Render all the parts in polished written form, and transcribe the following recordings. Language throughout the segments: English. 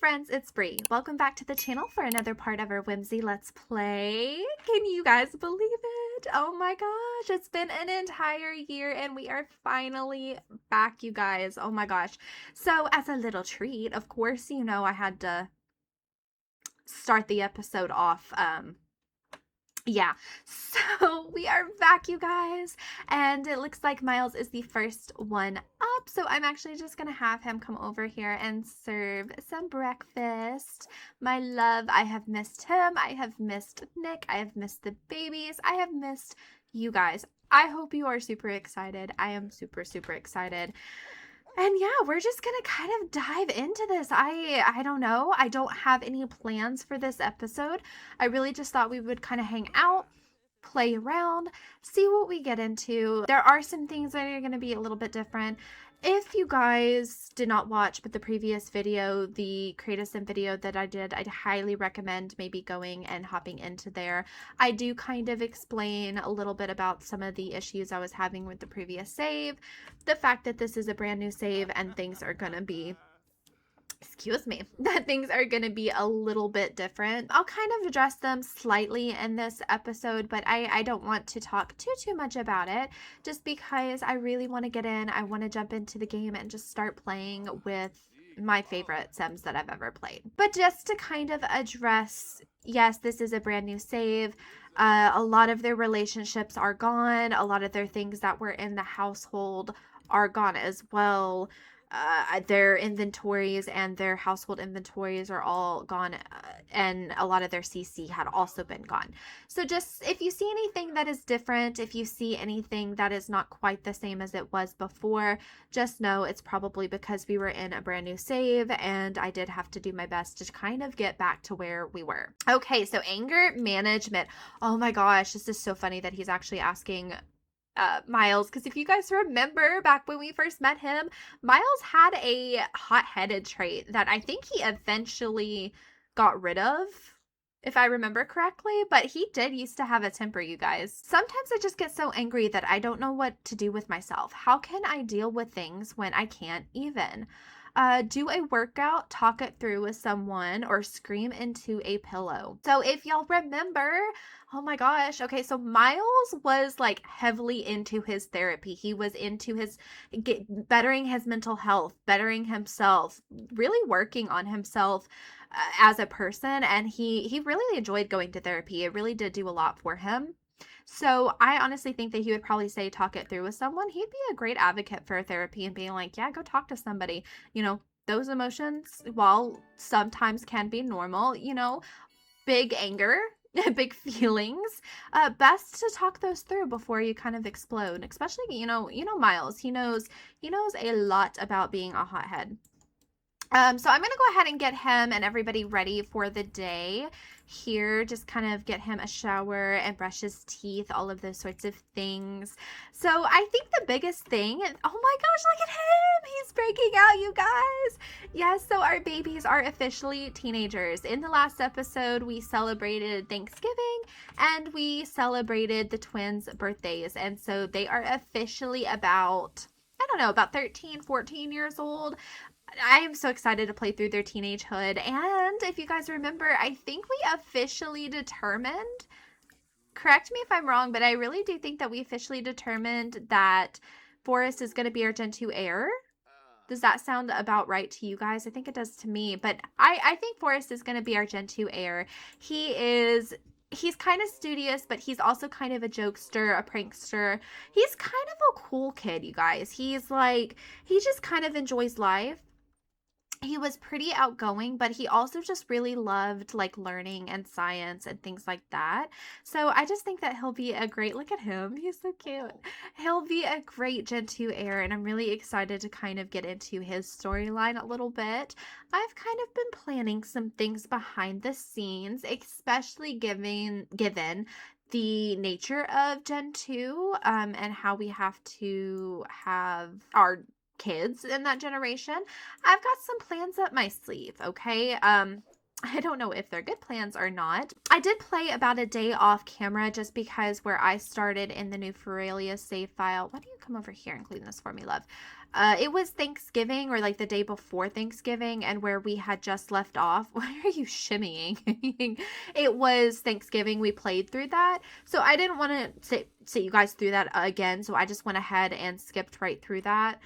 friends, it's Bree. Welcome back to the channel for another part of our Whimsy Let's Play. Can you guys believe it? Oh my gosh, it's been an entire year and we are finally back, you guys. Oh my gosh. So as a little treat, of course, you know I had to start the episode off yeah, so we are back, you guys, and it looks like Miles is the first one up, so I'm actually just gonna have him come over here and serve some breakfast. My love, I have missed him, I have missed Nick, I have missed the babies, I have missed you guys. I hope you are super excited. I am super, super excited. And yeah, we're just gonna kind of dive into this. I don't know. I don't have any plans for this episode. I really just thought we would kind of hang out, play around, see what we get into. There are some things that are gonna be a little bit different. If you guys did not watch but the previous video, the Create a Sim video that I did, I'd highly recommend maybe going and hopping into there. I do kind of explain a little bit about some of the issues I was having with the previous save, the fact that this is a brand new save and things are gonna be that things are going to be a little bit different. I'll kind of address them slightly in this episode, but I don't want to talk too much about it just because I really want to get in. I want to jump into the game and just start playing with my favorite Sims that I've ever played. But just to kind of address, yes, this is a brand new save. A lot of their relationships are gone. A lot of their things that were in the household are gone as well. Their inventories and their household inventories are all gone, and a lot of their CC had also been gone. So just if you see anything that is different, if you see anything that is not quite the same as it was before, just know it's probably because we were in a brand new save and I did have to do my best to kind of get back to where we were. Okay, so anger management. Oh my gosh, this is so funny that he's actually asking Miles, because if you guys remember back when we first met him, Miles had a hot-headed trait that I think he eventually got rid of, if I remember correctly, but he did used to have a temper, you guys. Sometimes I just get so angry that I don't know what to do with myself. How can I deal with things when I can't even? Do a workout, talk it through with someone, or scream into a pillow. So if y'all remember, oh my gosh, okay, so Miles was like heavily into his therapy. He was into his bettering his mental health, bettering himself, really working on himself as a person, and he really enjoyed going to therapy. It really did do a lot for him. So I honestly think that he would probably say talk it through with someone. He'd be a great advocate for therapy and being like, yeah, go talk to somebody. You know, those emotions, while sometimes can be normal, you know, big anger, big feelings, best to talk those through before you kind of explode. Especially, Miles, he knows a lot about being a hothead. So I'm going to go ahead and get him and everybody ready for the day here. Just kind of get him a shower and brush his teeth, all of those sorts of things. So I think the biggest thing, oh my gosh, look at him. He's breaking out, you guys. Yes, so our babies are officially teenagers. In the last episode, we celebrated Thanksgiving and we celebrated the twins' birthdays. And so they are officially about 13, 14 years old. I am so excited to play through their teenagehood. And if you guys remember, I think we officially determined, correct me if I'm wrong, but I really do think that we officially determined that Forrest is going to be our Gen 2 heir. Does that sound about right to you guys? I think it does to me, but I think Forrest is going to be our Gen 2 heir. He's kind of studious, but he's also kind of a jokester, a prankster. He's kind of a cool kid, you guys. He just kind of enjoys life. He was pretty outgoing, but he also just really loved like learning and science and things like that. So I just think that he'll be a great, look at him. He's so cute. He'll be a great Gen 2 heir, and I'm really excited to kind of get into his storyline a little bit. I've kind of been planning some things behind the scenes, especially given the nature of Gen 2 and how we have to have our kids in that generation. I've got some plans up my sleeve, okay? I don't know if they're good plans or not. I did play about a day off camera just because where I started in the new Ferelia save file. Why don't you come over here and clean this for me, love? It was Thanksgiving or like the day before Thanksgiving, and where we had just left off. Why are you shimmying? It was Thanksgiving. We played through that. So I didn't want to sit you guys through that again. So I just went ahead and skipped right through that.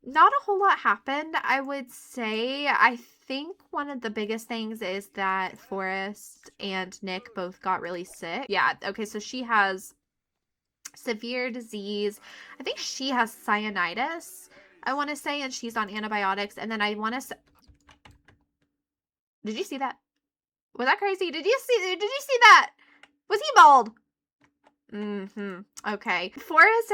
Not a whole lot happened, I would say. I think one of the biggest things is that Forrest and Nick both got really sick. Yeah, okay, so she has severe disease. I think she has cyanitis, I want to say, and she's on antibiotics. And then I want to say, did you see that? Was that crazy? Did you see that? Was he bald? Okay. Forrest,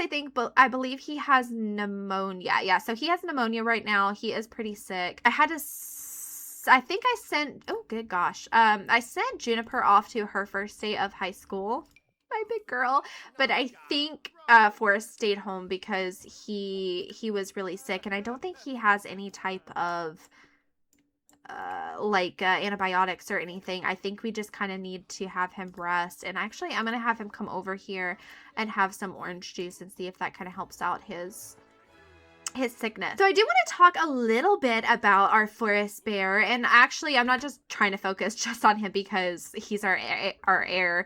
I believe he has pneumonia. Yeah, so he has pneumonia right now. He is pretty sick. I think I sent, oh, good gosh. I sent Juniper off to her first day of high school. My big girl. But I think Forrest stayed home because he was really sick, and I don't think he has any type of antibiotics or anything. I think we just kind of need to have him rest. And actually, I'm gonna have him come over here and have some orange juice and see if that kind of helps out his sickness. So I do want to talk a little bit about our forest bear, and actually I'm not just trying to focus just on him because he's our heir,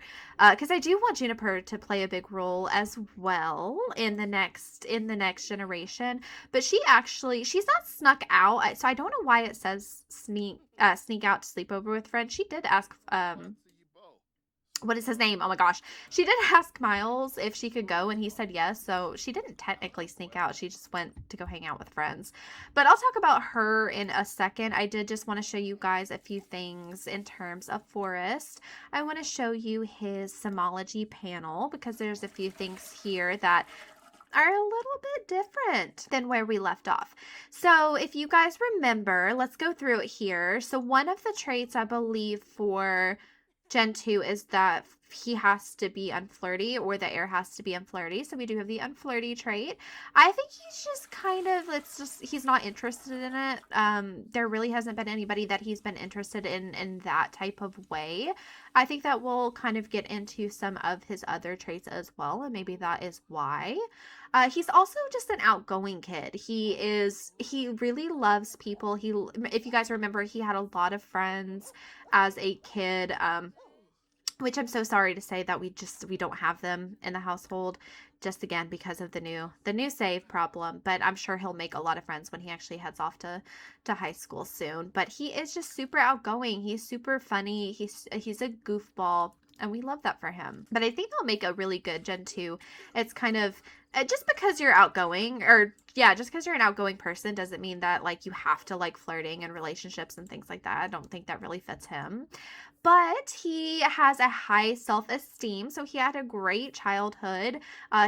because I do want Juniper to play a big role as well in the next generation. But she's not snuck out, so I don't know why it says sneak out to sleep over with friends. She did ask what is his name? Oh my gosh. She did ask Miles if she could go, and he said yes. So she didn't technically sneak out. She just went to go hang out with friends. But I'll talk about her in a second. I did just want to show you guys a few things in terms of Forrest. I want to show you his Somology panel because there's a few things here that are a little bit different than where we left off. So if you guys remember, let's go through it here. So one of the traits, I believe, for Gen 2 is that he has to be unflirty, or the heir has to be unflirty. So we do have the unflirty trait. I think he's just kind of, he's not interested in it. There really hasn't been anybody that he's been interested in that type of way. I think that we'll kind of get into some of his other traits as well, and maybe that is why. He's also just an outgoing kid. He really loves people. If you guys remember, he had a lot of friends as a kid, which I'm so sorry to say that we don't have them in the household, just again because of the new save problem. But I'm sure he'll make a lot of friends when he actually heads off to high school soon. But he is just super outgoing. He's super funny. He's a goofball, and we love that for him. But I think they'll make a really good Gen 2. It's kind of, just because you're outgoing, or yeah, just because you're an outgoing person doesn't mean that like you have to like flirting and relationships and things like that. I don't think that really fits him. But he has a high self-esteem, so he had a great childhood.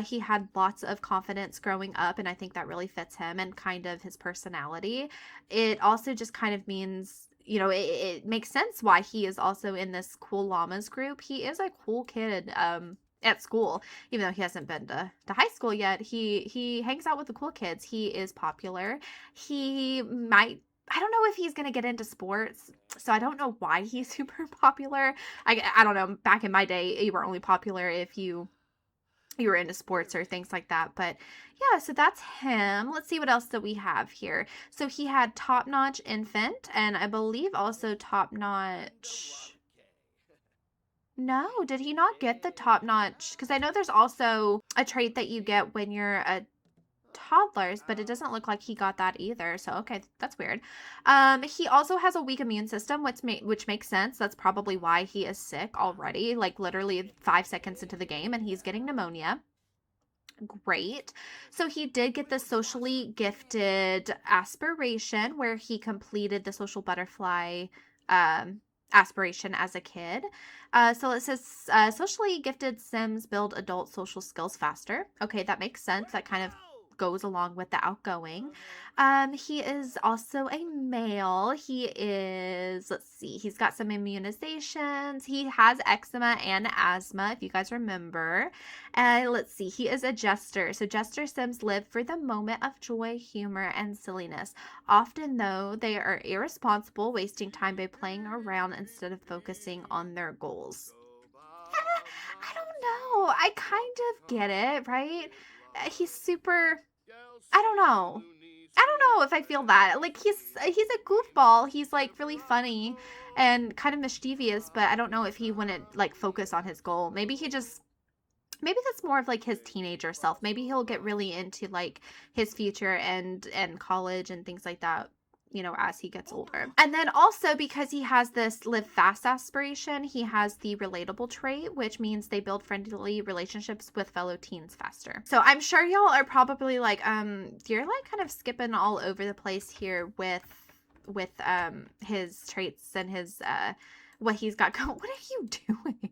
He had lots of confidence growing up, and I think that really fits him and kind of his personality. It also just kind of means, it makes sense why he is also in this cool llamas group. He is a cool kid at school, even though he hasn't been to high school yet. He hangs out with the cool kids. He is popular. I don't know if he's going to get into sports, so I don't know why he's super popular. I don't know. Back in my day, you were only popular if you were into sports or things like that. But yeah, so that's him. Let's see what else that we have here. So he had top-notch infant, and I believe also top-notch. No, did he not get the top-notch? Because I know there's also a trait that you get when you're a toddlers, but it doesn't look like he got that either. So okay, that's weird. He also has a weak immune system, which makes sense. That's probably why he is sick already, like literally 5 seconds into the game, and he's getting pneumonia. Great. So he did get the socially gifted aspiration, where he completed the social butterfly aspiration as a kid. So it says socially gifted Sims build adult social skills faster. Okay, that makes sense. That kind of goes along with the outgoing. He is also a male. He is, let's see, he's got some immunizations. He has eczema and asthma, if you guys remember. Let's see, he is a jester. So jester sims live for the moment of joy, humor, and silliness. Often, though, they are irresponsible, wasting time by playing around instead of focusing on their goals. I don't know. I kind of get it, right? He's super, I don't know. I don't know if I feel that. Like he's a goofball. He's like really funny and kind of mischievous, but I don't know if he wouldn't like focus on his goal. Maybe that's more of like his teenager self. Maybe he'll get really into like his future and college and things like that, as he gets older. And then also because he has this live fast aspiration, he has the relatable trait, which means they build friendly relationships with fellow teens faster. So I'm sure y'all are probably like, you're like kind of skipping all over the place here with his traits and his what he's got going. What are you doing?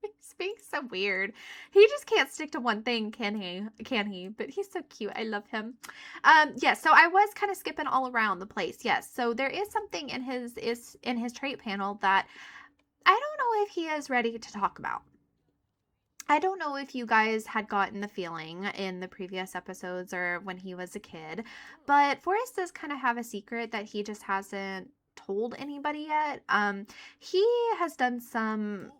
He's being so weird. He just can't stick to one thing, can he? But he's so cute. I love him. Yes, so I was kind of skipping all around the place. Yes, so there is something in his trait panel that I don't know if he is ready to talk about. I don't know if you guys had gotten the feeling in the previous episodes or when he was a kid, but Forrest does kind of have a secret that he just hasn't told anybody yet. He has done some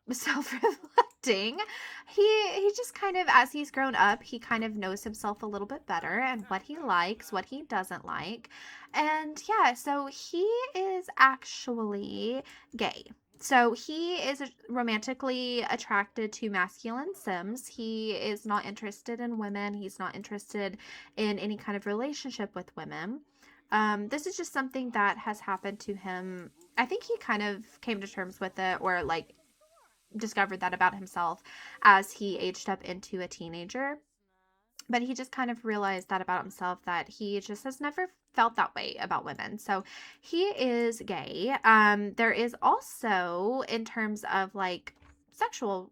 self-reflecting. He just kind of, as he's grown up, he kind of knows himself a little bit better and what he likes, what he doesn't like. And yeah, so he is actually gay. So he is romantically attracted to masculine sims. He is not interested in women. He's not interested in any kind of relationship with women. This is just something that has happened to him. I think he kind of came to terms with it, or like discovered that about himself as he aged up into a teenager. But he just kind of realized that about himself, that he just has never felt that way about women. So he is gay. There is also, in terms of like sexual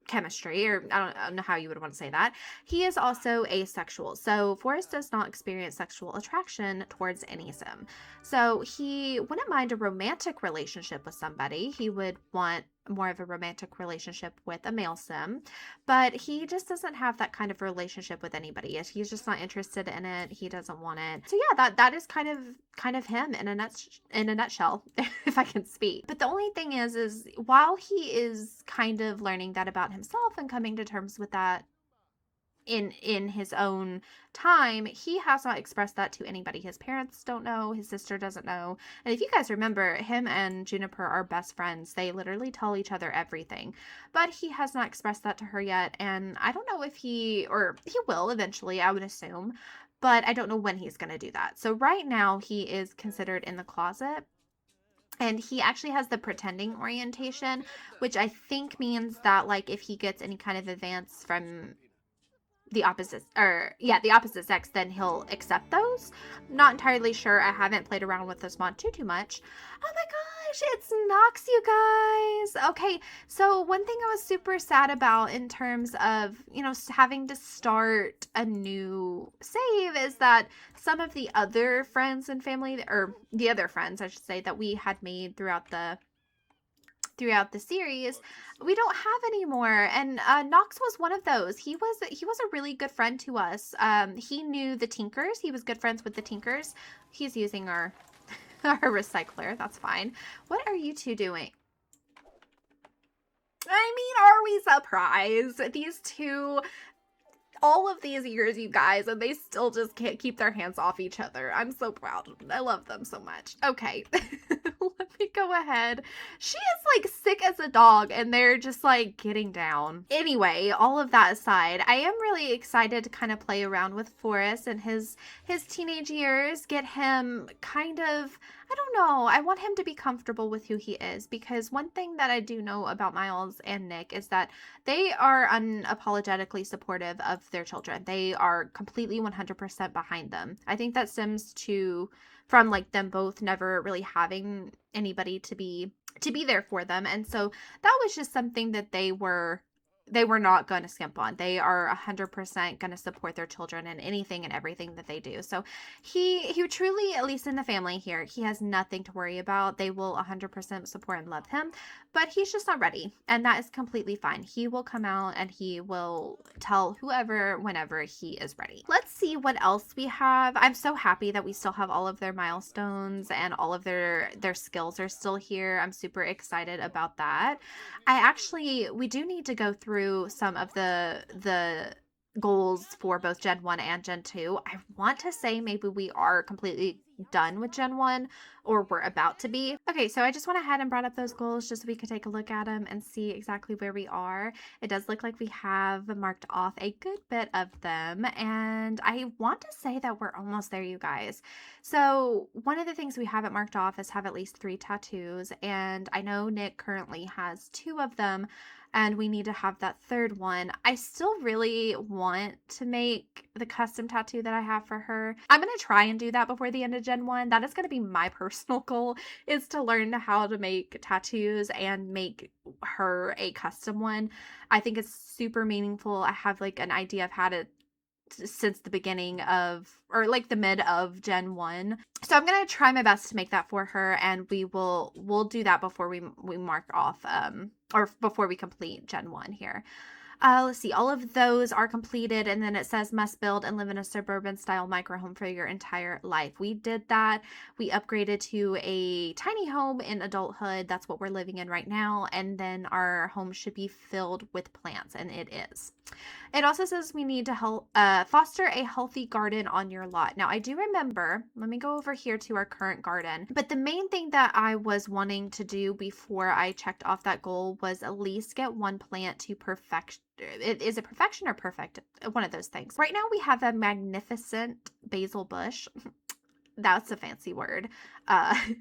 chemistry, or I don't know how you would want to say that, he is also asexual. So Forrest does not experience sexual attraction towards any sim. So he wouldn't mind a romantic relationship with somebody. He would want more of a romantic relationship with a male sim, but he just doesn't have that kind of relationship with anybody. He's just not interested in it. He doesn't want it. So yeah, that is kind of him in a nutshell, if I can speak. But the only thing is while he is kind of learning that about himself and coming to terms with that in his own time, he has not expressed that to anybody. His parents don't know, his sister doesn't know. And if you guys remember, him and Juniper are best friends. They literally tell each other everything. But he has not expressed that to her yet, and I don't know if he will eventually, I would assume, but I don't know when he's going to do that. So right now he is considered in the closet. And he actually has the pretending orientation, which I think means that like if he gets any kind of advance from the opposite sex, then he'll accept those. Not entirely sure. I haven't played around with this mod too much. Oh my gosh, it's Nox, you guys. Okay, so one thing I was super sad about in terms of, having to start a new save is that some of the other friends and family, or the other friends, I should say, that we had made throughout the series, we don't have anymore. And Nox was one of those. He was a really good friend to us. He knew the Tinkers. He was good friends with the Tinkers. He's using our recycler. That's fine. What are you two doing? I mean, are we surprised? These two, all of these years, you guys, and they still just can't keep their hands off each other. I'm so proud. I love them so much. Okay. Let me go ahead. She is like sick as a dog, and they're just like getting down. Anyway, all of that aside, I am really excited to kind of play around with Forrest and his teenage years, get him kind of, I don't know, I want him to be comfortable with who he is, because one thing that I do know about Miles and Nick is that they are unapologetically supportive of their children. They are completely 100% behind them. I think that stems from like them both never really having anybody to be there for them. And so that was just something that they were they were not going to skimp on. They are 100% going to support their children in anything and everything that they do. So he truly, at least in the family here, he has nothing to worry about. They will 100% support and love him, but he's just not ready. And that is completely fine. He will come out and he will tell whoever, whenever he is ready. Let's see what else we have. I'm so happy that we still have all of their milestones and all of their skills are still here. I'm super excited about that. We do need to go through some of the goals for both Gen 1 and Gen 2. I want to say maybe we are completely done with Gen 1 or we're about to be. Okay, so I just went ahead and brought up those goals just so we could take a look at them and see exactly where we are. It does look like we have marked off a good bit of them, and I want to say that we're almost there, you guys. So one of the things we haven't marked off is have at least 3 tattoos, and I know Nick currently has 2 of them, and we need to have that 3rd one. I still really want to make the custom tattoo that I have for her. I'm going to try and do that before the end of Gen 1. That is going to be my personal goal, is to learn how to make tattoos and make her a custom one. I think it's super meaningful. I have like an idea of how to since the beginning of, or like the mid of Gen 1. So I'm going to try my best to make that for her, and we'll do that before we mark off or before we complete Gen 1 here. Let's see, all of those are completed, and then it says must build and live in a suburban style microhome for your entire life. We did that. We upgraded to a tiny home in adulthood. That's what we're living in right now, and then our home should be filled with plants, and it is. It also says we need to foster a healthy garden on your lot. Now, I do remember, let me go over here to our current garden, but the main thing that I was wanting to do before I checked off that goal was at least get one plant to perfection. Is it perfection or perfect? One of those things. Right now we have a magnificent basil bush. That's a fancy word. I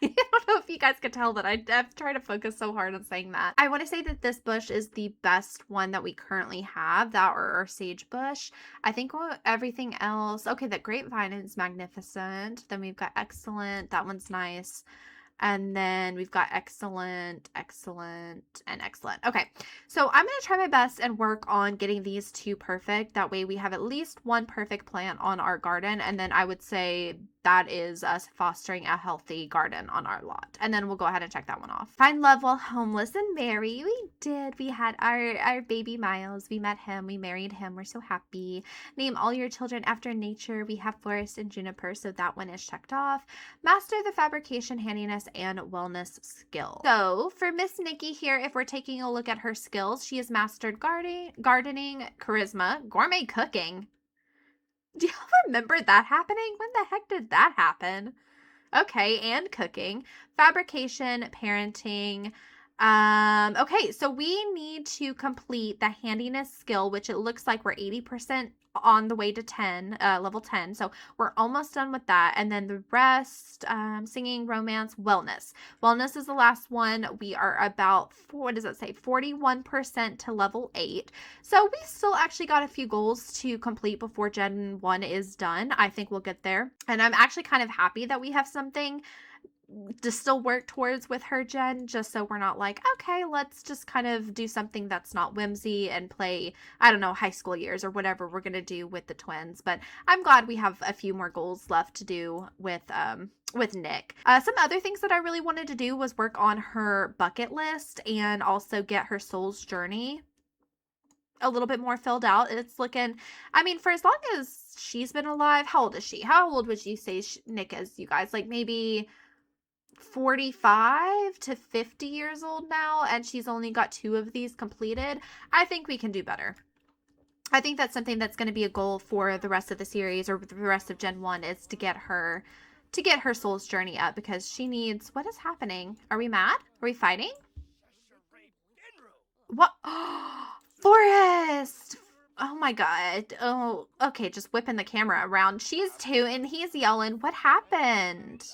don't know if you guys could tell that I've tried to focus so hard on saying that. I want to say that this bush is the best one that we currently have, that or our sage bush. I think everything else, okay, the grapevine is magnificent. Then we've got excellent. That one's nice. And then we've got excellent, excellent, and excellent. Okay, so I'm going to try my best and work on getting these 2 perfect. That way we have at least one perfect plant on our garden. And then I would say that is us fostering a healthy garden on our lot. And then we'll go ahead and check that one off. Find love while homeless and marry. We did. We had our baby Miles. We met him. We married him. We're so happy. Name all your children after nature. We have forest and juniper, so that one is checked off. Master the fabrication, handiness, and wellness skill. So for Miss Nikki here, if we're taking a look at her skills, she has mastered gardening, charisma, gourmet cooking. Do y'all remember that happening? When the heck did that happen? Okay, and cooking, fabrication, parenting. Okay, so we need to complete the handiness skill, which it looks like we're 80% on the way to 10, level 10. So we're almost done with that. And then the rest, singing, romance, wellness. Wellness is the last one. We are about, what does it say? 41% to level 8. So we still actually got a few goals to complete before Gen 1 is done. I think we'll get there. And I'm actually kind of happy that we have something to still work towards with her gen, just so we're not like, okay, let's just kind of do something that's not whimsy and play, I don't know, high school years or whatever we're gonna do with the twins. But I'm glad we have a few more goals left to do with Nick. Some other things that I really wanted to do was work on her bucket list and also get her soul's journey a little bit more filled out. It's looking, I mean, for as long as she's been alive, how old is she? How old would you say Nick is, you guys? Like maybe 45 to 50 years old now, and she's only got 2 of these completed. I think we can do better. I think that's something that's going to be a goal for the rest of the series or the rest of Gen 1 is to get her soul's journey up, because she needs, what is happening? Are we mad? Are we fighting? What? Forest! Oh my god. Oh, okay, just whipping the camera around. She's 2 and he's yelling. What happened?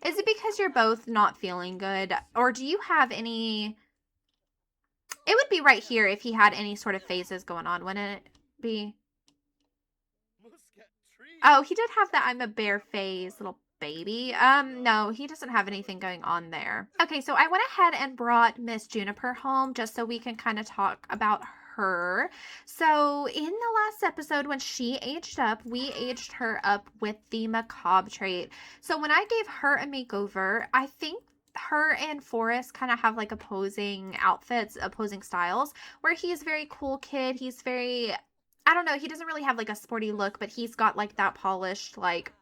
Is it because you're both not feeling good? Or do you have any... It would be right here if he had any sort of phases going on, wouldn't it be? Oh, he did have that I'm a bear phase, little baby. No, he doesn't have anything going on there. Okay, so I went ahead and brought Miss Juniper home just so we can kind of talk about her. So in the last episode, when she aged up, we aged her up with the macabre trait. So when I gave her a makeover, I think her and Forrest kind of have like opposing outfits, opposing styles, where he's very cool kid. He's very, I don't know, he doesn't really have like a sporty look, but he's got like that polished, like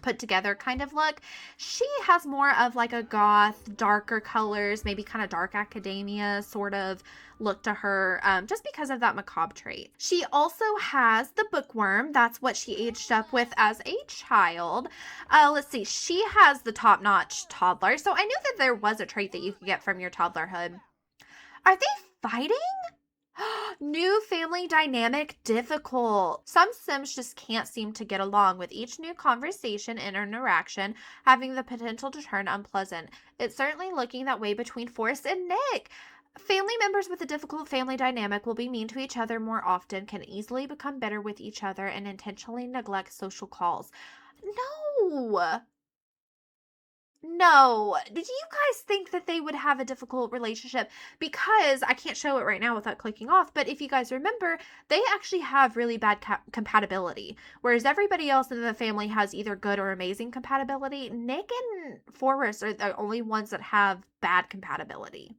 put together kind of look. She has more of like a goth, darker colors, maybe kind of dark academia sort of look to her, just because of that macabre trait. She also has the bookworm. That's what she aged up with as a child. Let's see. She has the top-notch toddler. So I knew that there was a trait that you could get from your toddlerhood. Are they fighting? New family dynamic difficult. Some Sims just can't seem to get along, with each new conversation and interaction having the potential to turn unpleasant. It's certainly looking that way between Forrest and Nick. Family members with a difficult family dynamic will be mean to each other more often, can easily become bitter with each other, and intentionally neglect social calls. No. No. Did you guys think that they would have a difficult relationship? Because I can't show it right now without clicking off, but if you guys remember, they actually have really bad compatibility. Whereas everybody else in the family has either good or amazing compatibility, Nick and Forrest are the only ones that have bad compatibility.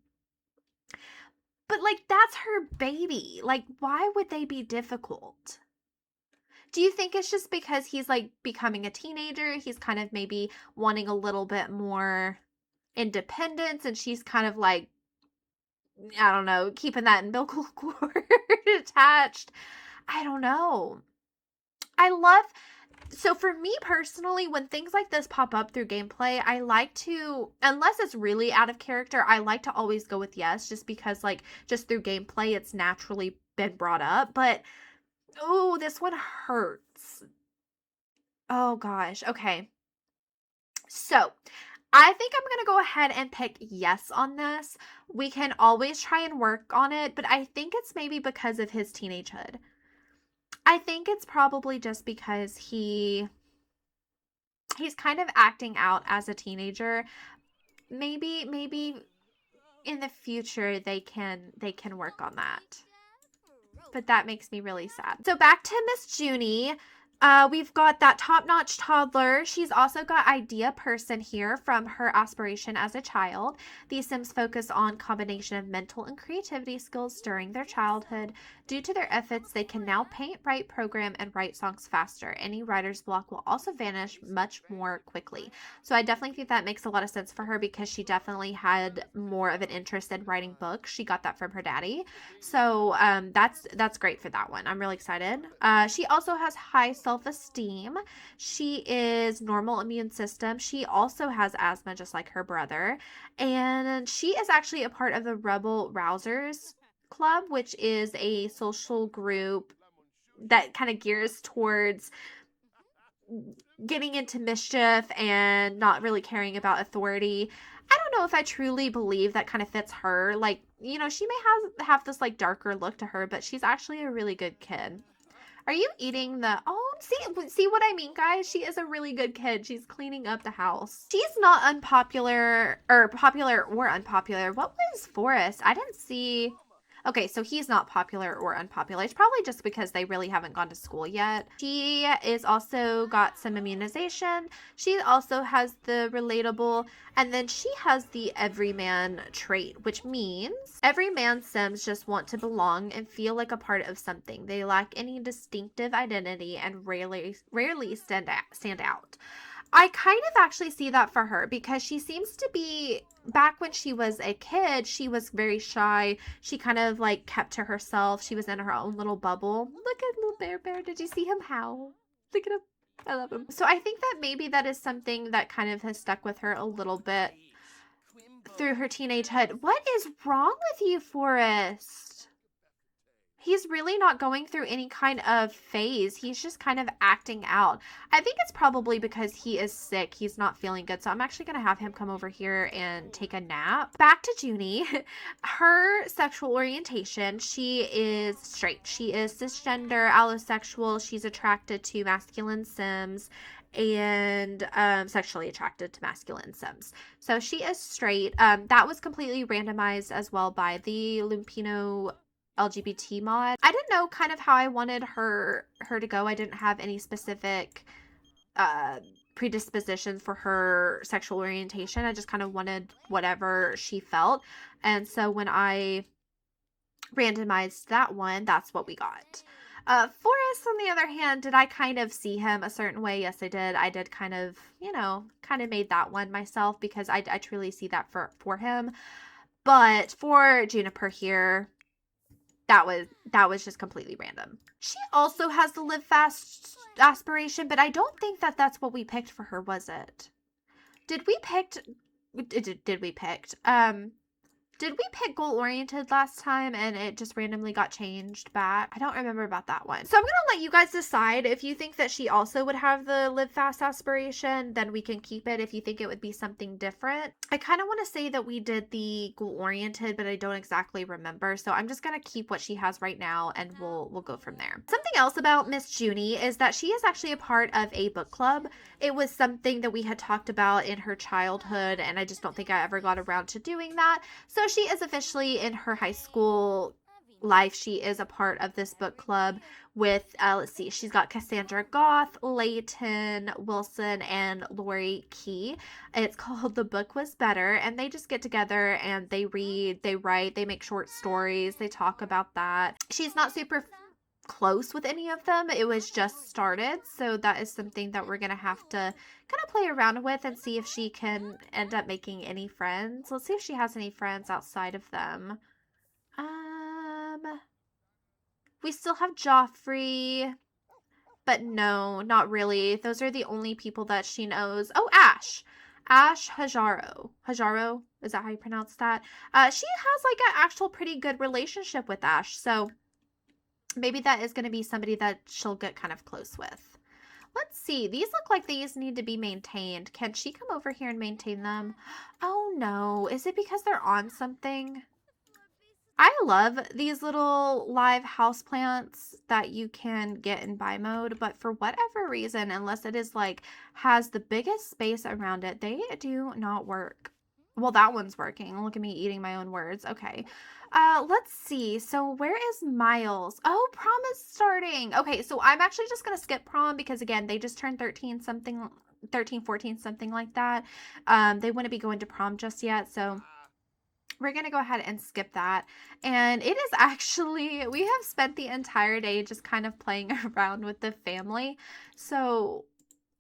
But, like, that's her baby. Like, why would they be difficult? Do you think it's just because he's like becoming a teenager? He's kind of maybe wanting a little bit more independence, and she's kind of like, I don't know, keeping that umbilical cord attached. I don't know. So for me personally, when things like this pop up through gameplay, I like to, unless it's really out of character, I like to always go with yes, just because like just through gameplay, it's naturally been brought up. But oh, this one hurts. Oh gosh. Okay. So I think I'm going to go ahead and pick yes on this. We can always try and work on it, but I think it's maybe because of his teenagehood. I think it's probably just because he's kind of acting out as a teenager. Maybe in the future they can work on that. But that makes me really sad. So back to Miss Junie. We've got that top-notch toddler. She's also got idea person here from her aspiration as a child. These Sims focus on combination of mental and creativity skills during their childhood. Due to their efforts, they can now paint, write, program, and write songs faster. Any writer's block will also vanish much more quickly. So I definitely think that makes a lot of sense for her, because she definitely had more of an interest in writing books. She got that from her daddy. So that's great for that one. I'm really excited. She also has high self-esteem. She is normal immune system. She also has asthma, just like her brother. And she is actually a part of the Rebel Rousers Club, which is a social group that kind of gears towards getting into mischief and not really caring about authority. I don't know if I truly believe that kind of fits her. Like, you know, she may have this like darker look to her, but she's actually a really good kid. Are you eating the... Oh, see what I mean, guys? She is a really good kid. She's cleaning up the house. She's not unpopular, or popular or unpopular. What was Forrest? I didn't see... Okay, so he's not popular or unpopular. It's probably just because they really haven't gone to school yet. She is also got some immunization. She also has the relatable, and then she has the everyman trait, which means everyman Sims just want to belong and feel like a part of something. They lack any distinctive identity and rarely stand out. I kind of actually see that for her, because she seems to be, back when she was a kid, she was very shy. She kind of like kept to herself. She was in her own little bubble. Look at little bear. Did you see him howl? Look at him. I love him. So I think that maybe that is something that kind of has stuck with her a little bit through her teenagehood. What is wrong with you, Forrest? He's really not going through any kind of phase. He's just kind of acting out. I think it's probably because he is sick. He's not feeling good. So I'm actually going to have him come over here and take a nap. Back to Junie. Her sexual orientation, she is straight. She is cisgender, allosexual. She's attracted to masculine Sims. and sexually attracted to masculine Sims. So she is straight. That was completely randomized as well by the Lumpino LGBT mod. I didn't know kind of how I wanted her to go. I didn't have any specific predispositions for her sexual orientation. I just kind of wanted whatever she felt. And so when I randomized that one, that's what we got. Forrest, on the other hand, did I kind of see him a certain way? Yes, I did. I did kind of, kind of made that one myself because I truly see that for him. But for Juniper here, that was just completely random. She also has the live fast aspiration, but I don't think that that's what we picked for her, was it? Did we pick did we pick goal-oriented last time and it just randomly got changed back? I don't remember about that one. So I'm going to let you guys decide. If you think that she also would have the live fast aspiration, then we can keep it. If you think it would be something different. I kind of want to say that we did the goal-oriented, but I don't exactly remember. So I'm just going to keep what she has right now and we'll go from there. Something else about Miss Junie is that she is actually a part of a book club. It was something that we had talked about in her childhood, and I just don't think I ever got around to doing that. So she is officially in her high school life. She is a part of this book club with, let's see, she's got Cassandra Goth, Layton Wilson, and Lori Key. It's called The Book Was Better, and they just get together and they read, they write, they make short stories, they talk about that. She's not super close with any of them. It was just started, so that is something that we're gonna have to kind of play around with and see if she can end up making any friends. Let's see if she has any friends outside of them. We still have Joffrey, but no, not really. Those are the only people that she knows. Oh, Ash Hajaro, is that how you pronounce that? She has like an actual pretty good relationship with Ash, so maybe that is going to be somebody that she'll get kind of close with. Let's see. These look like these need to be maintained. Can she come over here and maintain them? Oh, no. Is it because they're on something? I love these little live houseplants that you can get in buy mode, but for whatever reason, unless it is like has the biggest space around it, they do not work. Well, that one's working. Look at me eating my own words. Okay. Let's see. So where is Miles? Oh, prom is starting. Okay, so I'm actually just going to skip prom because again, they just turned 13 something, 13, 14, something like that. They wouldn't be going to prom just yet, so we're going to go ahead and skip that. And it is actually, we have spent the entire day just kind of playing around with the family. So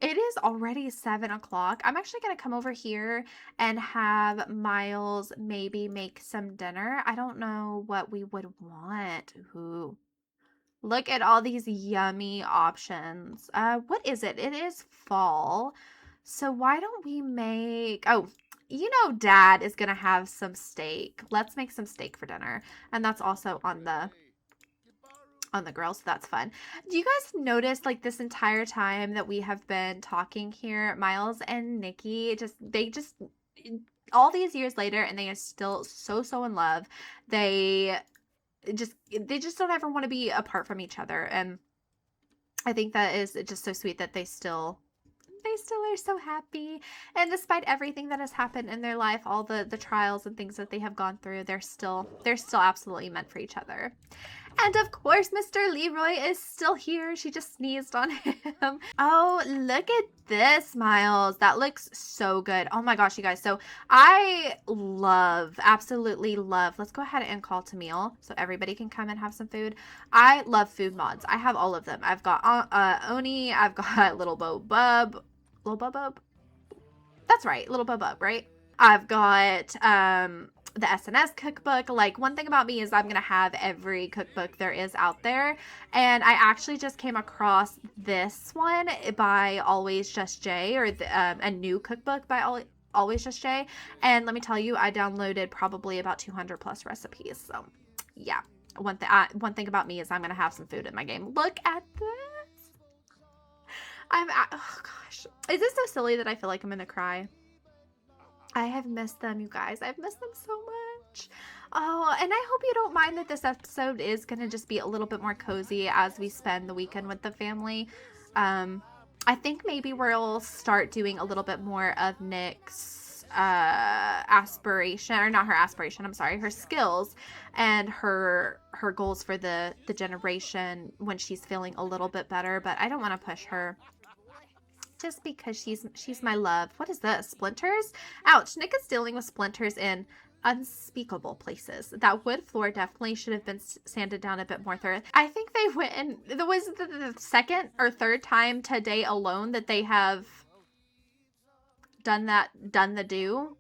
it is already 7 o'clock. I'm actually going to come over here and have Miles maybe make some dinner. I don't know what we would want. Ooh. Look at all these yummy options. What is it? It is fall. So why don't we make, oh, Dad is going to have some steak. Let's make some steak for dinner. And that's also on the grill, so that's fun. Do you guys notice like this entire time that we have been talking here, Miles and Nikki, they just all these years later, and they are still so in love. They just don't ever want to be apart from each other, and I think that is just so sweet that they still are so happy. And despite everything that has happened in their life, all the trials and things that they have gone through, they're still absolutely meant for each other. And of course, Mr. Leroy is still here. She just sneezed on him. Oh, look at this, Miles. That looks so good. Oh my gosh, you guys. So I absolutely love. Let's go ahead and call to meal so everybody can come and have some food. I love food mods. I have all of them. I've got Oni. I've got Little Bo Bub. Little Bo Bub? That's right. Little Bo Bub, right? I've got the SNS cookbook. Like, one thing about me is I'm gonna have every cookbook there is out there, and I actually just came across this one by Always Just Jay, or a new cookbook by Always Just Jay, and let me tell you, I downloaded probably about 200 plus recipes. So yeah, one thing about me is I'm gonna have some food in my game. Look at this. Oh gosh, is this so silly that I feel like I'm gonna cry? I have missed them, you guys. I've missed them so much. Oh, and I hope you don't mind that this episode is going to just be a little bit more cozy as we spend the weekend with the family. I think maybe we'll start doing a little bit more of Nic's aspiration, or not her aspiration, I'm sorry, her skills and her goals for the generation when she's feeling a little bit better. But I don't want to push her just because she's my love. What is this? Splinters? Ouch. Nic is dealing with splinters in unspeakable places. That wood floor definitely should have been sanded down a bit more thorough. I think they went, and there was the second or third time today alone that they have done the do.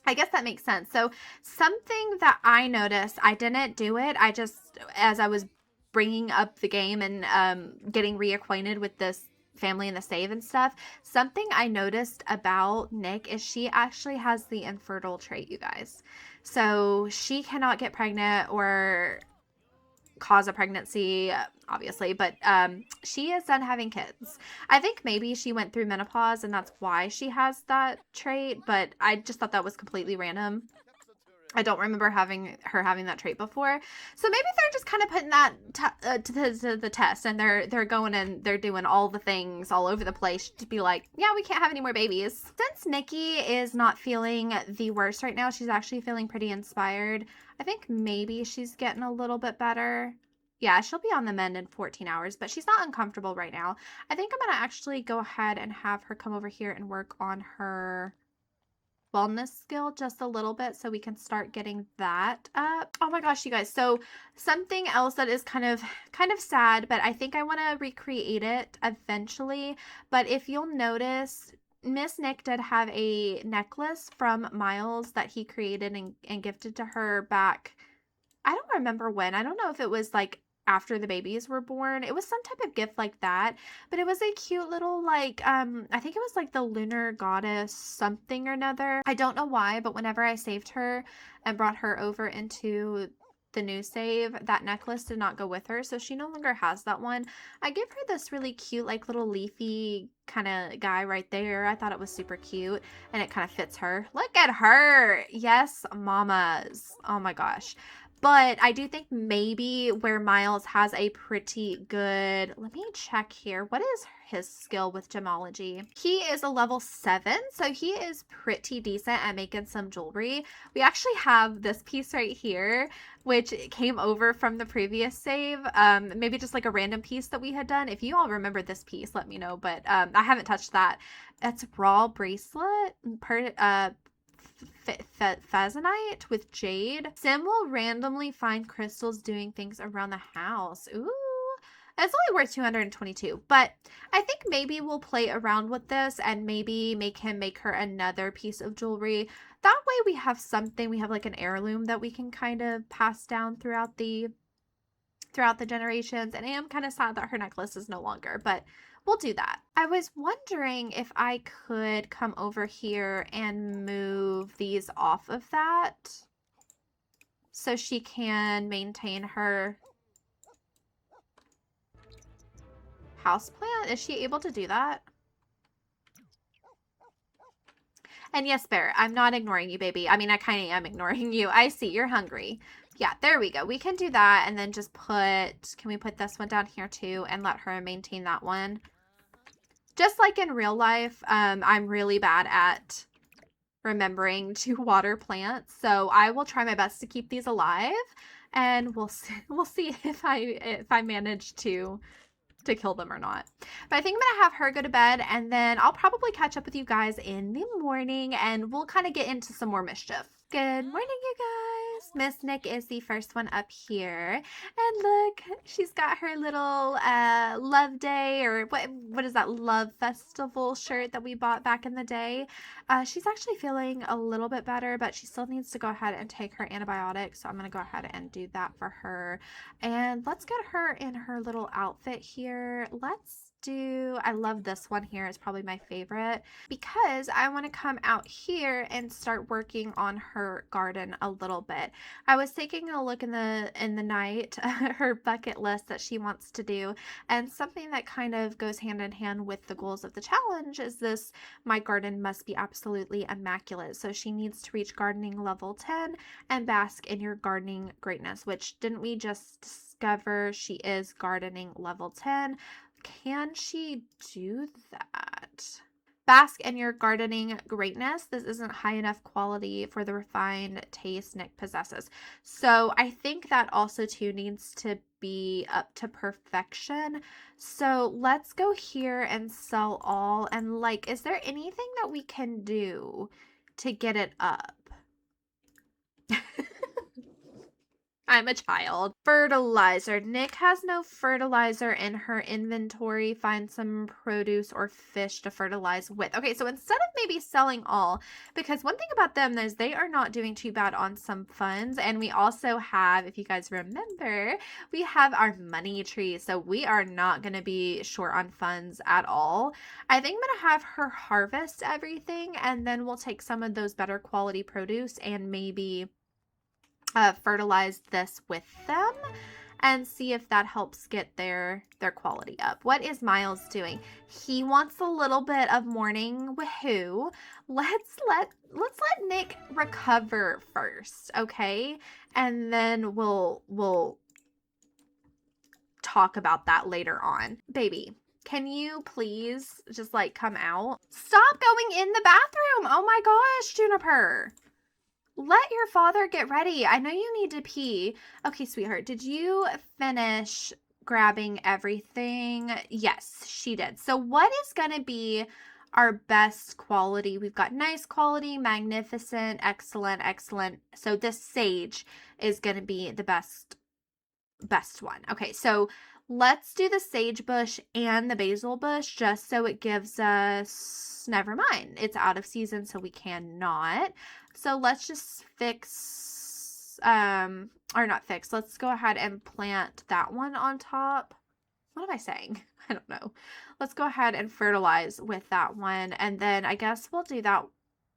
I guess that makes sense. So something that I noticed, I didn't do it. I just, as I was bringing up the game and getting reacquainted with this family and the save and stuff, something I noticed about Nic is she actually has the infertile trait, you guys. So she cannot get pregnant or cause a pregnancy, obviously, but she is done having kids. I think maybe she went through menopause and that's why she has that trait, but I just thought that was completely random. I don't remember having that trait before. So maybe they're just kind of putting that to the test, and they're going and they're doing all the things all over the place to be like, yeah, we can't have any more babies. Since Nikki is not feeling the worst right now, she's actually feeling pretty inspired. I think maybe she's getting a little bit better. Yeah, she'll be on the mend in 14 hours, but she's not uncomfortable right now. I think I'm going to actually go ahead and have her come over here and work on her wellness skill just a little bit so we can start getting that up. Oh my gosh, you guys. So something else that is kind of sad, but I think I want to recreate it eventually. But if you'll notice, Miss Nic did have a necklace from Miles that he created and gifted to her back. I don't remember when. I don't know if it was like after the babies were born. It was some type of gift like that, but it was a cute little, like, I think it was like the lunar goddess something or another. I don't know why, but whenever I saved her and brought her over into the new save, that necklace did not go with her, so she no longer has that one. I give her this really cute, like, little leafy kind of guy right there. I thought it was super cute, and it kind of fits her. Look at her. Yes, mamas. Oh my gosh. But I do think maybe where Miles has a pretty good, let me check here. What is his skill with gemology? He is a level 7, so he is pretty decent at making some jewelry. We actually have this piece right here, which came over from the previous save. Maybe just like a random piece that we had done. If you all remember this piece, let me know, but I haven't touched that. It's a raw bracelet, Phazonite with jade. Sim will randomly find crystals doing things around the house. Ooh. It's only worth 222, but I think maybe we'll play around with this and maybe make him make her another piece of jewelry. That way we have something, we have like an heirloom that we can kind of pass down throughout the generations. And I am kind of sad that her necklace is no longer, but we'll do that. I was wondering if I could come over here and move these off of that so she can maintain her houseplant. Is she able to do that? And yes, Bear, I'm not ignoring you, baby. I mean, I kind of am ignoring you. I see you're hungry. Yeah, there we go. We can do that and then just can we put this one down here too and let her maintain that one? Just like in real life, I'm really bad at remembering to water plants. So I will try my best to keep these alive, and we'll see if I manage to kill them or not. But I think I'm gonna have her go to bed, and then I'll probably catch up with you guys in the morning and we'll kind of get into some more mischief. Good morning, you guys. Miss Nic is the first one up here. And look, she's got her little love day, or what is that, love festival shirt that we bought back in the day. She's actually feeling a little bit better, but she still needs to go ahead and take her antibiotics. So I'm going to go ahead and do that for her. And let's get her in her little outfit here. I love this one here. It's probably my favorite because I want to come out here and start working on her garden a little bit. I was taking a look in the night, her bucket list that she wants to do, and something that kind of goes hand in hand with the goals of the challenge is this: my garden must be absolutely immaculate. So she needs to reach gardening level 10 and bask in your gardening greatness, which didn't we just discover she is gardening level 10. Can she do that? Bask in your gardening greatness. This isn't high enough quality for the refined taste Nick possesses. So I think that also too needs to be up to perfection. So let's go here and sell all. And like, is there anything that we can do to get it up? I'm a child. Fertilizer. Nick has no fertilizer in her inventory. Find some produce or fish to fertilize with. Okay, so instead of maybe selling all, because one thing about them is they are not doing too bad on some funds. And we also have, if you guys remember, we have our money tree. So we are not going to be short on funds at all. I think I'm going to have her harvest everything, and then we'll take some of those better quality produce and maybe fertilize this with them and see if that helps get their quality up. What is Miles doing? He wants a little bit of morning woohoo. Let's let Nick recover first, okay? And then we'll talk about that later on. Baby, can you please just like come out? Stop going in the bathroom. Oh my gosh, Juniper. Let your father get ready. I know you need to pee. Okay, sweetheart, did you finish grabbing everything? Yes, she did. So what is going to be our best quality? We've got nice quality, magnificent, excellent, excellent. So this sage is going to be the best one. Okay, so let's do the sage bush and the basil bush just so it gives us, never mind, it's out of season, so we cannot. So let's just fix, or not fix, let's go ahead and plant that one on top. What am I saying? I don't know. Let's go ahead and fertilize with that one. And then I guess we'll do that,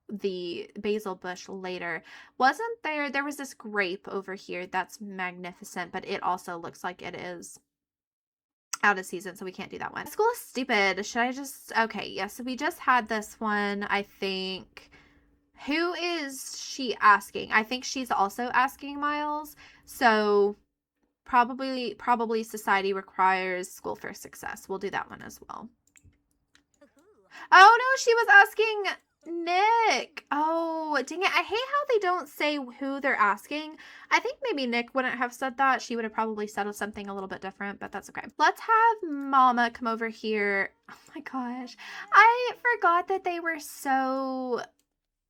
the basil bush, later. Wasn't there was this grape over here that's magnificent, but it also looks like it is out of season, so we can't do that one. School is stupid. Should I just, okay, yes, so we just had this one, I think. Who is she asking? I think she's also asking Miles. So probably society requires school for success. We'll do that one as well. Oh no, she was asking Nick. Oh, dang it. I hate how they don't say who they're asking. I think maybe Nick wouldn't have said that. She would have probably said something a little bit different, but that's okay. Let's have Mama come over here. Oh my gosh. I forgot that they were so,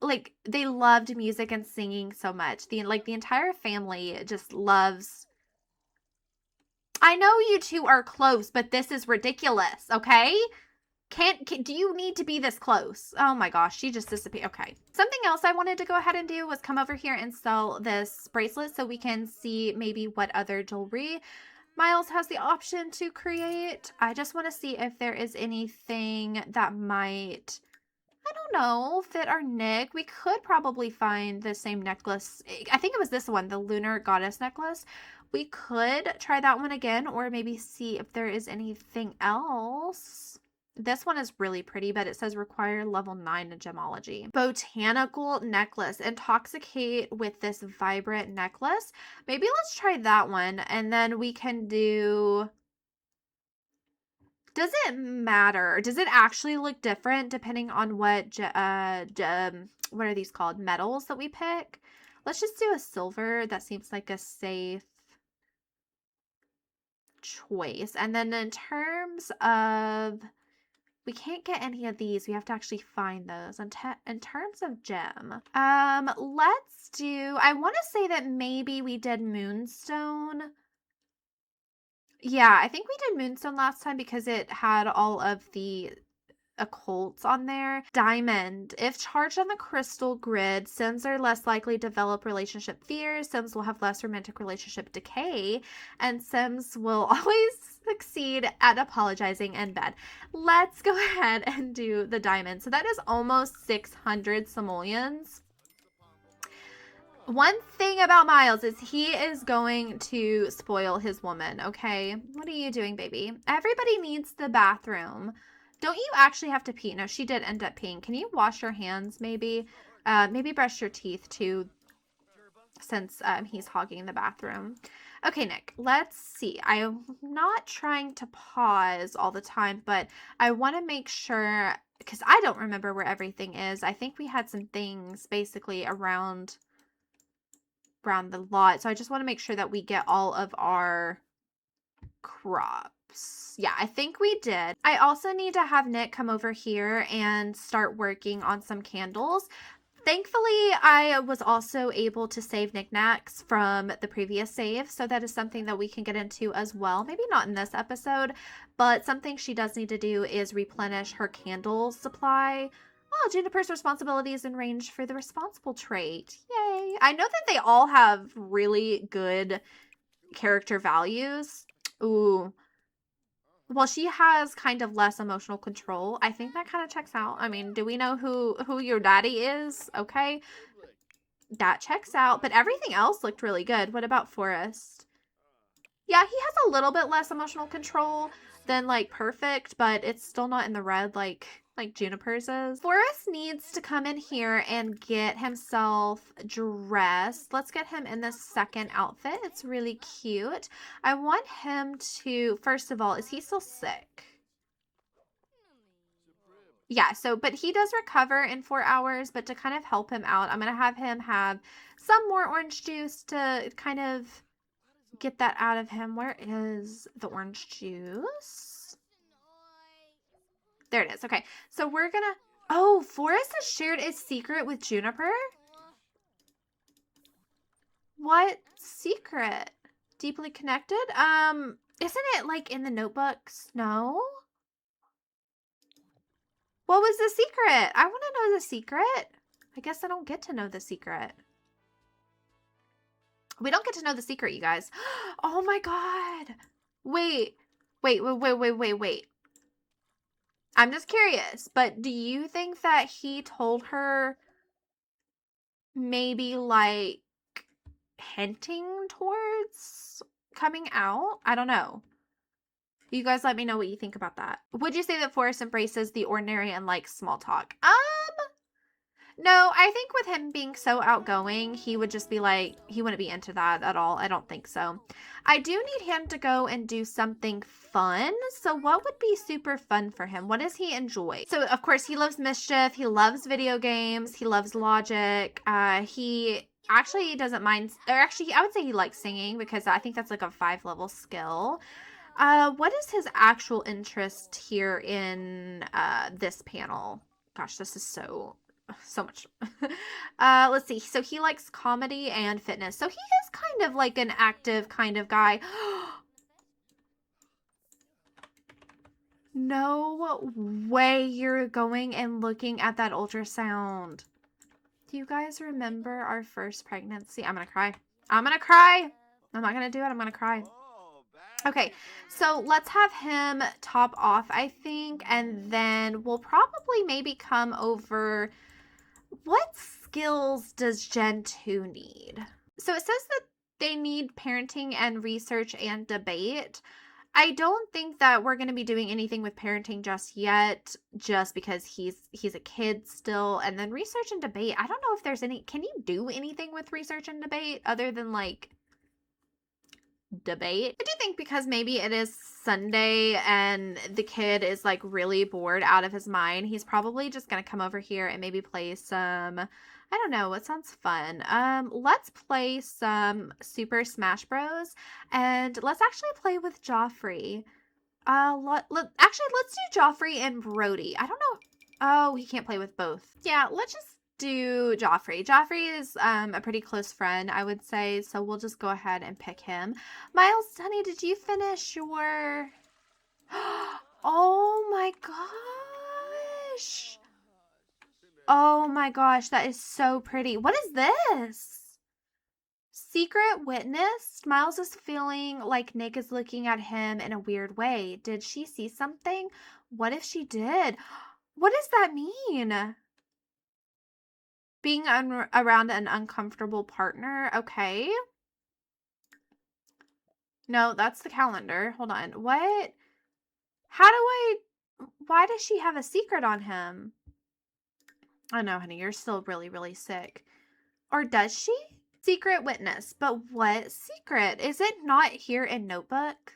like, they loved music and singing so much. The entire family just loves. I know you two are close, but this is ridiculous, okay? Do you need to be this close? Oh my gosh, she just disappeared. Okay. Something else I wanted to go ahead and do was come over here and sell this bracelet so we can see maybe what other jewelry Miles has the option to create. I just want to see if there is anything that might, I don't know, fit our Nick. We could probably find the same necklace. I think it was this one, the Lunar Goddess necklace. We could try that one again, or maybe see if there is anything else. This one is really pretty, but it says require level 9 in gemology. Botanical necklace. Intoxicate with this vibrant necklace. Maybe let's try that one, and then we can do... Does it matter? Does it actually look different depending on what what are these called? Metals that we pick? Let's just do a silver. That seems like a safe choice. And then in terms of, we can't get any of these. We have to actually find those. In terms of gem, let's do, I want to say that maybe we did moonstone. Yeah, I think we did moonstone last time because it had all of the occults on there. Diamond. If charged on the crystal grid, Sims are less likely to develop relationship fears. Sims will have less romantic relationship decay. And Sims will always succeed at apologizing in bed. Let's go ahead and do the diamond. So that is almost 600 simoleons. One thing about Miles is he is going to spoil his woman, okay? What are you doing, baby? Everybody needs the bathroom. Don't you actually have to pee? No, she did end up peeing. Can you wash your hands, maybe? Maybe brush your teeth, too. since he's hogging the bathroom. Okay, Nick, let's see. I'm not trying to pause all the time, but I want to make sure, because I don't remember where everything is. I think we had some things basically around the lot. So I just want to make sure that we get all of our crops. Yeah, I think we did. I also need to have Nick come over here and start working on some candles. Thankfully, I was also able to save knickknacks from the previous save, so that is something that we can get into as well. Maybe not in this episode, but something she does need to do is replenish her candle supply. Oh, Juniper's responsibilities and range for the responsible trait. Yay. I know that they all have really good character values. Ooh. Well, she has kind of less emotional control. I think that kind of checks out. I mean, do we know who your daddy is? Okay. That checks out, but everything else looked really good. What about Forrest? Yeah, he has a little bit less emotional control than like Perfect, but it's still not in the red like Juniper's is. Forrest needs to come in here and get himself dressed. Let's get him in this second outfit. It's really cute. I want him to, first of all, is he still sick? Yeah, so, but he does recover in 4 hours, but to kind of help him out, I'm going to have him have some more orange juice to kind of get that out of him. Where is the orange juice? There it is. Okay, so we're going to, oh, Forrest has shared a secret with Juniper? What secret? Deeply connected? Isn't it like in the notebooks? No? What was the secret? I want to know the secret. I guess I don't get to know the secret. We don't get to know the secret, you guys. Oh my god. Wait. I'm just curious, but do you think that he told her maybe like hinting towards coming out? I don't know. You guys let me know what you think about that. Would you say that Forrest embraces the ordinary and likes small talk? No, I think with him being so outgoing, he would just be like, he wouldn't be into that at all. I don't think so. I do need him to go and do something fun. So what would be super fun for him? What does he enjoy? So of course he loves mischief. He loves video games. He loves logic. He actually doesn't mind, or actually I would say he likes singing because I think that's like a 5-level skill. What is his actual interest here in this panel? Gosh, this is so much. Let's see. So he likes comedy and fitness. So he is kind of like an active kind of guy. No way you're going and looking at that ultrasound. Do you guys remember our first pregnancy? I'm gonna cry. I'm gonna cry. I'm not gonna do it. I'm gonna cry. Okay, so let's have him top off, I think, and then we'll probably maybe come over. What skills does Gen 2 need? So it says that they need parenting and research and debate. I don't think that we're going to be doing anything with parenting just yet, just because he's a kid still. And then research and debate, I don't know if there's any, can you do anything with research and debate other than like debate? I do think because maybe it is Sunday and the kid is like really bored out of his mind, he's probably just gonna come over here and maybe play some, I don't know, what sounds fun. Let's play some Super Smash Bros. And let's actually play with Joffrey. Actually, let's do Joffrey and Brody. I don't know. Oh, he can't play with both. Yeah, let's just do Joffrey. Joffrey is a pretty close friend, I would say, so we'll just go ahead and pick him. Miles, honey, did you finish your... Oh my gosh. Oh my gosh, that is so pretty. What is this? Secret witness? Miles is feeling like Nick is looking at him in a weird way. Did she see something? What if she did? What does that mean? Being around an uncomfortable partner. Okay. No, that's the calendar. Hold on. What? How do I... Why does she have a secret on him? Oh no, honey, you're still really, really sick. Or does she? Secret witness. But what secret? Is it not here in Notebook?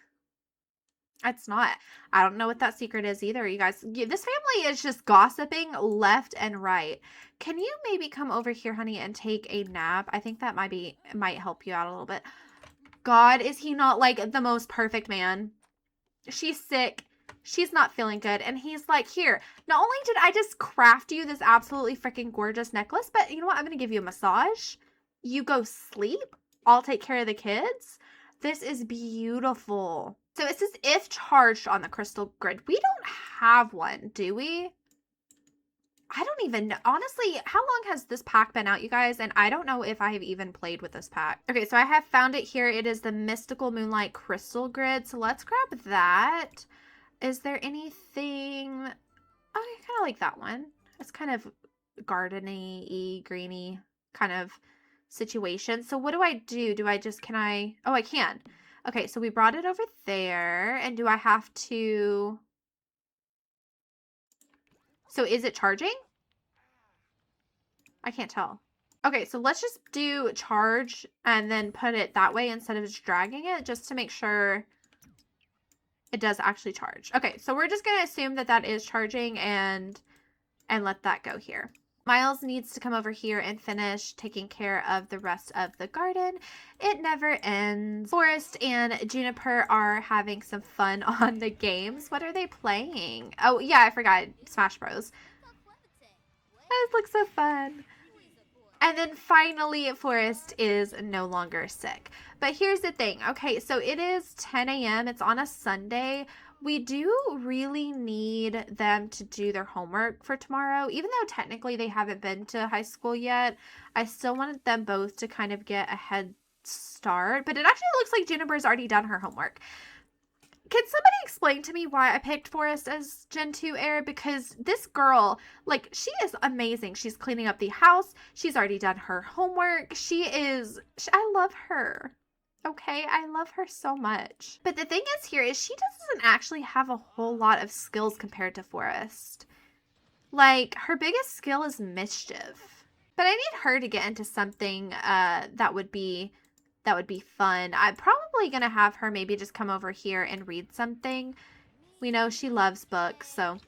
It's not. I don't know what that secret is either, you guys. This family is just gossiping left and right. Can you maybe come over here, honey, and take a nap? I think that might help you out a little bit. God, is he not like the most perfect man? She's sick. She's not feeling good. And he's like, here, not only did I just craft you this absolutely freaking gorgeous necklace, but you know what? I'm going to give you a massage. You go sleep. I'll take care of the kids. This is beautiful. So it says if charged on the crystal grid. We don't have one, do we? I don't even know. Honestly, how long has this pack been out, you guys? And I don't know if I have even played with this pack. Okay, so I have found it here. It is the Mystical Moonlight Crystal Grid. So let's grab that. Is there anything... Oh, I kind of like that one. It's kind of gardeny-y, greeny kind of situation. So what do I do? Do I just... Can I... Oh, I can. Okay, so we brought it over there. And do I have to... So is it charging? I can't tell. Okay, so let's just do charge and then put it that way instead of just dragging it, just to make sure it does actually charge. Okay, so we're just going to assume that that is charging and let that go here. Miles needs to come over here and finish taking care of the rest of the garden. It never ends. Forest and Juniper are having some fun on the games. What are they playing? Oh, yeah, I forgot. Smash Bros. This looks so fun. And then finally, Forest is no longer sick. But here's the thing. Okay, so it is 10 a.m. It's on a Sunday. We do really need them to do their homework for tomorrow. Even though technically they haven't been to high school yet, I still wanted them both to kind of get a head start. But it actually looks like Juniper's already done her homework. Can somebody explain to me why I picked Forest as Gen 2 heir? Because this girl, like, she is amazing. She's cleaning up the house. She's already done her homework. I love her. Okay, I love her so much. But the thing is here is she doesn't actually have a whole lot of skills compared to Forest. Like, her biggest skill is mischief. But I need her to get into something that would be fun. I'm probably going to have her maybe just come over here and read something. We know she loves books, so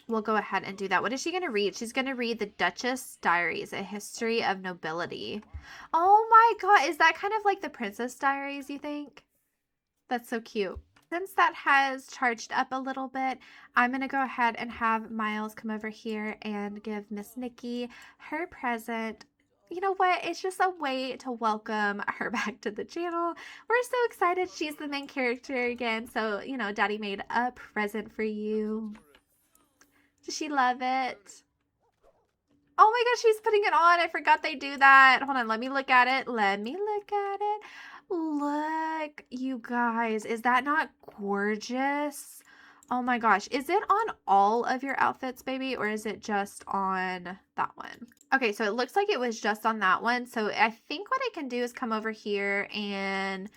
we'll go ahead and do that. What is she going to read? She's going to read The Duchess Diaries, A History of Nobility. Oh my god, is that kind of like the Princess Diaries, you think? That's so cute. Since that has charged up a little bit, I'm going to go ahead and have Miles come over here and give Miss Nikki her present. You know what? It's just a way to welcome her back to the channel. We're so excited she's the main character again. So, you know, Daddy made a present for you. Does she love it? Oh my gosh, she's putting it on. I forgot they do that. Hold on, let me look at it. Let me look at it. Look, you guys, is that not gorgeous? Oh my gosh, is it on all of your outfits, baby, or is it just on that one? Okay, so it looks like it was just on that one. So I think what I can do is come over here and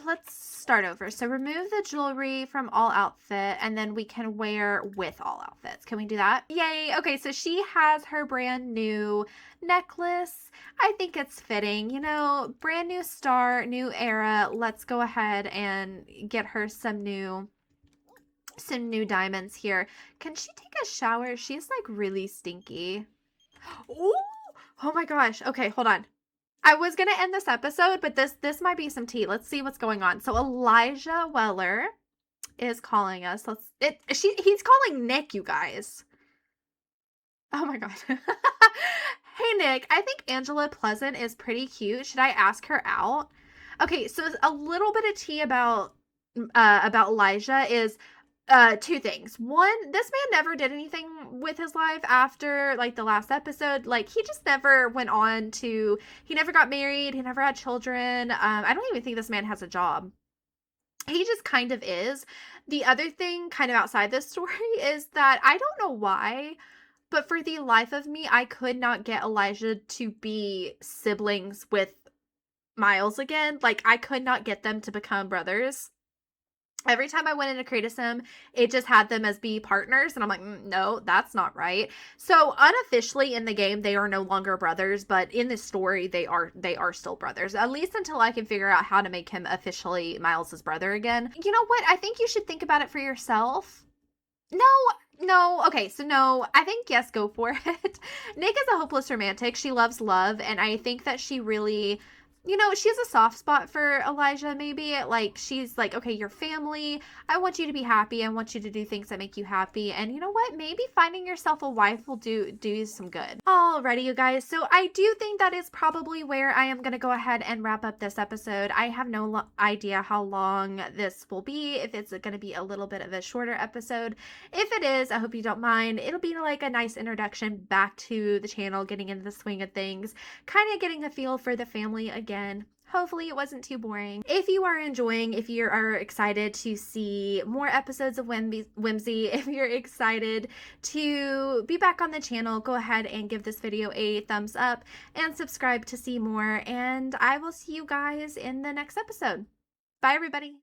let's start over. So remove the jewelry from all outfit and then we can wear with all outfits. Can we do that? Yay. Okay, so she has her brand new necklace. I think it's fitting, you know, brand new start, new era. Let's go ahead and get her some new diamonds here. Can she take a shower? She's like really stinky. Oh my gosh. Okay, hold on. I was going to end this episode, but this might be some tea. Let's see what's going on. So Elijah Weller is calling us. He's calling Nick, you guys. Oh my god. Hey Nick, I think Angela Pleasant is pretty cute. Should I ask her out? Okay, so a little bit of tea about Elijah is two things. One, this man never did anything with his life after like the last episode. Like he just never went on to, he never got married. He never had children. I don't even think this man has a job. He just kind of is. The other thing kind of outside this story is that I don't know why, but for the life of me, I could not get Elijah to be siblings with Miles again. Like I could not get them to become brothers. Every time I went into create a sim, it just had them as be partners, and I'm like, no, that's not right. So unofficially in the game, they are no longer brothers, but in this story, they are still brothers. At least until I can figure out how to make him officially Miles's brother again. You know what? I think you should think about it for yourself. No, no. Okay, so no, I think yes, go for it. Nick is a hopeless romantic. She loves love, and I think that she really, she has a soft spot for Elijah, maybe. Like, she's like, okay, your family. I want you to be happy. I want you to do things that make you happy. And you know what? Maybe finding yourself a wife will do you some good. Alrighty, you guys. So I do think that is probably where I am going to go ahead and wrap up this episode. I have no idea how long this will be, if it's going to be a little bit of a shorter episode. If it is, I hope you don't mind. It'll be like a nice introduction back to the channel, getting into the swing of things, kind of getting a feel for the family again. Hopefully it wasn't too boring. If you are enjoying, if you are excited to see more episodes of Whimsy, if you're excited to be back on the channel, go ahead and give this video a thumbs up and subscribe to see more. And I will see you guys in the next episode. Bye, everybody.